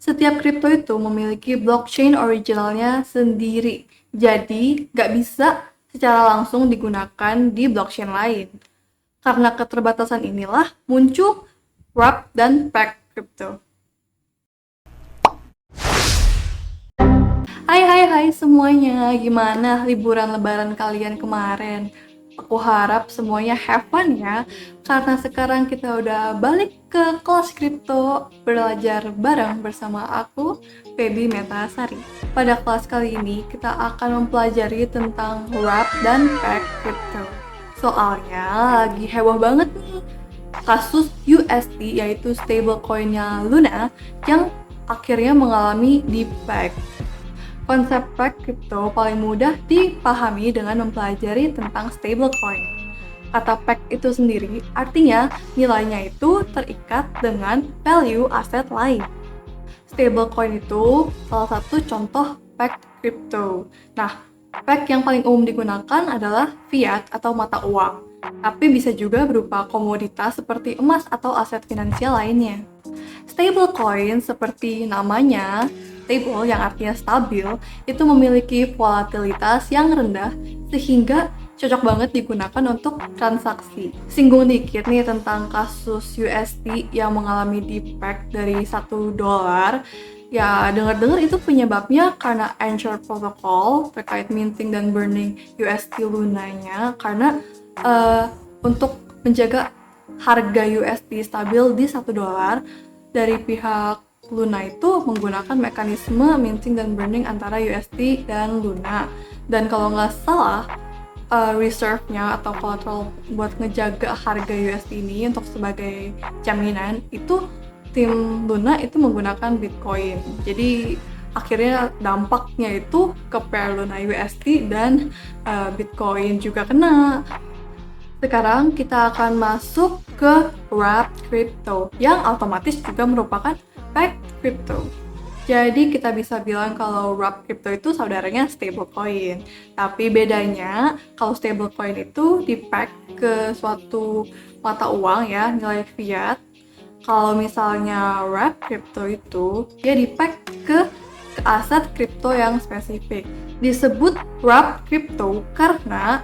Setiap kripto itu memiliki blockchain originalnya sendiri, jadi nggak bisa secara langsung digunakan di blockchain lain. Karena keterbatasan inilah muncul wrap dan peg crypto. Hai semuanya, gimana liburan lebaran kalian kemarin? Aku harap semuanya have fun ya, karena sekarang kita udah balik ke kelas kripto, belajar bareng bersama aku, Feby Metasari. Pada kelas kali ini kita akan mempelajari tentang wrap dan peg crypto. Soalnya lagi heboh banget nih kasus USD, yaitu stablecoin-nya Luna yang akhirnya mengalami depeg. Konsep peg crypto paling mudah dipahami dengan mempelajari tentang stablecoin. Kata peg itu sendiri artinya nilainya itu terikat dengan value aset lain. Stablecoin itu salah satu contoh peg crypto. Nah, peg yang paling umum digunakan adalah fiat atau mata uang, tapi bisa juga berupa komoditas seperti emas atau aset finansial lainnya. Stablecoin seperti namanya, stable yang artinya stabil, itu memiliki volatilitas yang rendah sehingga cocok banget digunakan untuk transaksi. Singgung dikit nih tentang kasus USD yang mengalami depeg dari $1. Ya, dengar-dengar itu penyebabnya karena Anchor Protocol terkait minting dan burning USD Lunanya karena untuk menjaga harga USD stabil di $1 dari pihak Luna itu menggunakan mekanisme minting dan burning antara USD dan Luna. Dan kalau nggak salah, reserve-nya atau collateral buat ngejaga harga USD ini untuk sebagai jaminan itu tim Luna itu menggunakan Bitcoin. Jadi akhirnya dampaknya itu ke pair Luna USD dan Bitcoin juga kena. Sekarang kita akan masuk ke wrapped crypto yang otomatis juga merupakan peg crypto. Jadi kita bisa bilang kalau wrapped crypto itu saudaranya stablecoin. Tapi bedanya kalau stablecoin itu dipeg ke suatu mata uang ya, nilai fiat. Kalau misalnya wrapped crypto itu dia dipeg ke aset kripto yang spesifik. Disebut wrapped crypto karena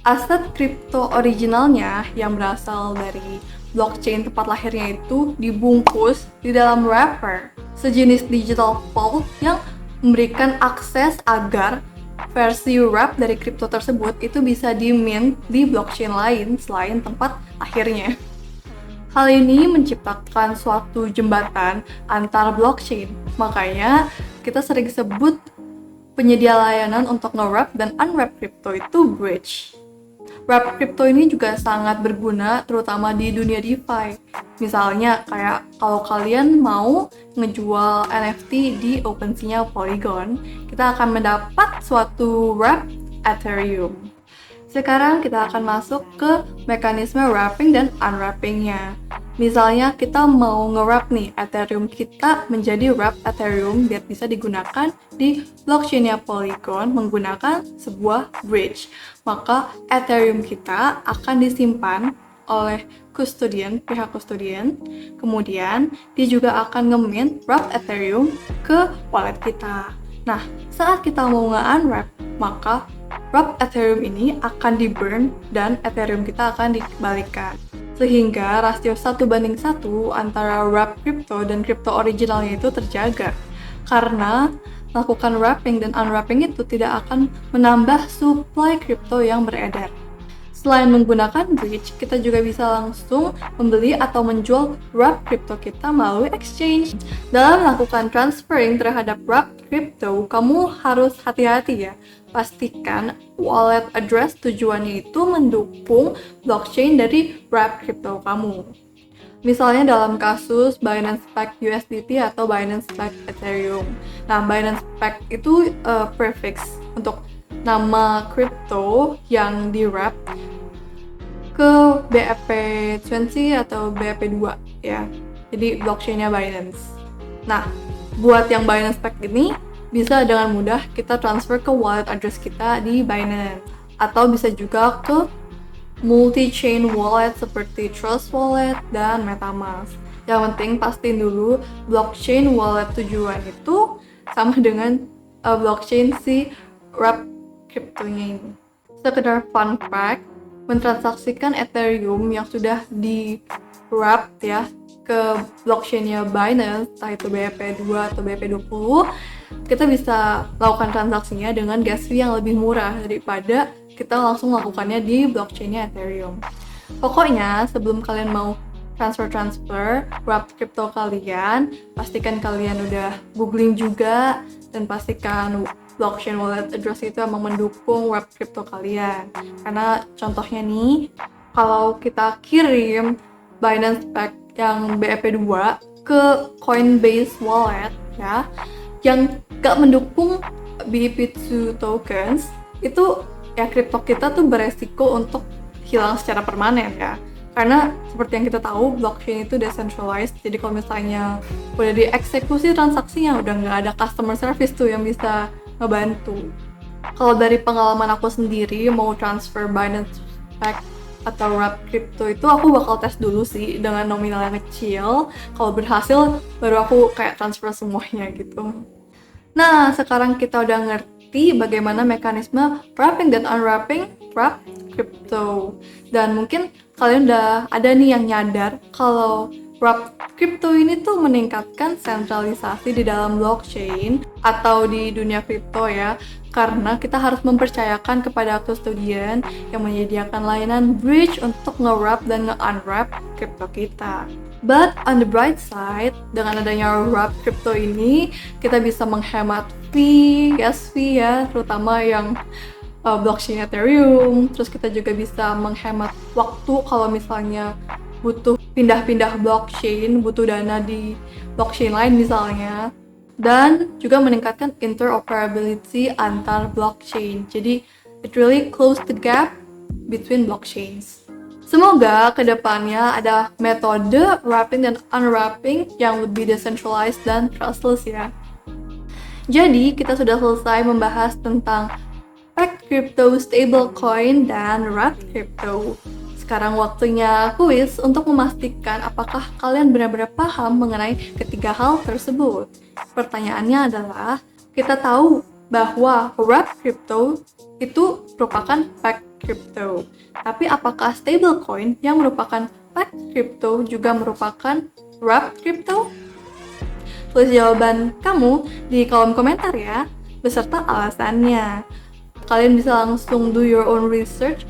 aset kripto originalnya yang berasal dari blockchain tempat lahirnya itu dibungkus di dalam wrapper, sejenis digital vault yang memberikan akses agar versi wrap dari kripto tersebut itu bisa di-mint di blockchain lain selain tempat lahirnya. Hal ini menciptakan suatu jembatan antar blockchain, makanya kita sering sebut penyedia layanan untuk nge-wrap dan unwrap kripto itu bridge. Wrap crypto ini juga sangat berguna terutama di dunia DeFi. Misalnya kayak kalau kalian mau ngejual NFT di OpenSea-nya Polygon, kita akan mendapat suatu wrap Ethereum. Sekarang kita akan masuk ke mekanisme wrapping dan unwrapping-nya. Misalnya kita mau nge-wrap nih Ethereum kita menjadi wrap Ethereum biar bisa digunakan di blockchain-nya Polygon menggunakan sebuah bridge. Maka Ethereum kita akan disimpan oleh pihak custodian. Kemudian dia juga akan nge-mint wrap Ethereum ke wallet kita. Nah, saat kita mau nge-unwrap, maka wrap Ethereum ini akan di-burn dan Ethereum kita akan dikembalikan. Sehingga rasio 1:1 antara wrap crypto dan crypto originalnya itu terjaga. Karena melakukan wrapping dan unwrapping itu tidak akan menambah supply crypto yang beredar. Selain menggunakan bridge, kita juga bisa langsung membeli atau menjual wrap crypto kita melalui exchange. Dalam melakukan transferring terhadap wrap crypto, kamu harus hati-hati ya. Pastikan wallet address tujuannya itu mendukung blockchain dari wrap crypto kamu. Misalnya dalam kasus Binance Peg USDT atau Binance Peg Ethereum. Nah, Binance Peg itu prefix untuk nama kripto yang di-wrap ke BEP20 atau BEP2 ya. Jadi blockchain-nya Binance. Nah, buat yang Binance Peg ini bisa dengan mudah kita transfer ke wallet address kita di Binance atau bisa juga ke multi-chain wallet seperti Trust Wallet dan MetaMask. Yang penting pastiin dulu blockchain wallet tujuan itu sama dengan blockchain si Wrap kriptonya ini. Sekedar fun fact, mentransaksikan Ethereum yang sudah di wrap ya ke blockchainnya Binance, entah itu BEP2 atau BEP20, kita bisa lakukan transaksinya dengan gas fee yang lebih murah daripada kita langsung melakukannya di blockchainnya Ethereum. Pokoknya sebelum kalian mau transfer wrap crypto kalian, pastikan kalian udah googling juga dan pastikan blockchain wallet address itu emang mendukung wrap crypto kalian. Karena contohnya nih, kalau kita kirim Binance Pack yang BEP2 ke Coinbase wallet ya, yang gak mendukung BEP2 tokens, itu ya kripto kita tuh beresiko untuk hilang secara permanen ya. Karena seperti yang kita tahu, blockchain itu decentralized, jadi kalau misalnya udah dieksekusi transaksinya, udah nggak ada customer service tuh yang bisa ngebantu. Kalau dari pengalaman aku sendiri mau transfer Binance Pack atau wrap crypto itu, aku bakal tes dulu sih dengan nominal yang kecil. Kalau berhasil baru aku kayak transfer semuanya gitu. Nah, sekarang kita udah ngerti bagaimana mekanisme wrapping dan unwrapping wrap crypto. Dan mungkin kalian udah ada nih yang nyadar kalau wrap crypto ini tuh meningkatkan sentralisasi di dalam blockchain atau di dunia crypto ya, karena kita harus mempercayakan kepada custodian yang menyediakan layanan bridge untuk nge-wrap dan nge-unwrap crypto kita. But on the bright side, dengan adanya wrap crypto ini, kita bisa menghemat gas fee ya, terutama yang blockchain Ethereum. Terus kita juga bisa menghemat waktu kalau misalnya butuh pindah-pindah blockchain, butuh dana di blockchain lain misalnya. Dan juga meningkatkan interoperability antar blockchain. Jadi it really close the gap between blockchains. Semoga kedepannya ada metode wrapping dan unwrapping yang lebih decentralized dan trustless ya. Jadi kita sudah selesai membahas tentang Pack Crypto, Stablecoin, dan Wrap Crypto. Sekarang waktunya kuis untuk memastikan apakah kalian benar-benar paham mengenai ketiga hal tersebut. Pertanyaannya adalah, kita tahu bahwa Wrap Crypto itu merupakan Pack Crypto. Tapi apakah Stablecoin yang merupakan Pack Crypto juga merupakan Wrap Crypto? Tulis jawaban kamu di kolom komentar ya, beserta alasannya. Kalian bisa langsung do your own research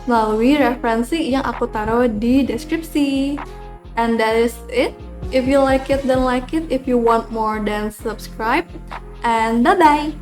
melalui referensi yang aku taruh di deskripsi. And that is it. If you like it, then like it. If you want more, then subscribe. And bye-bye!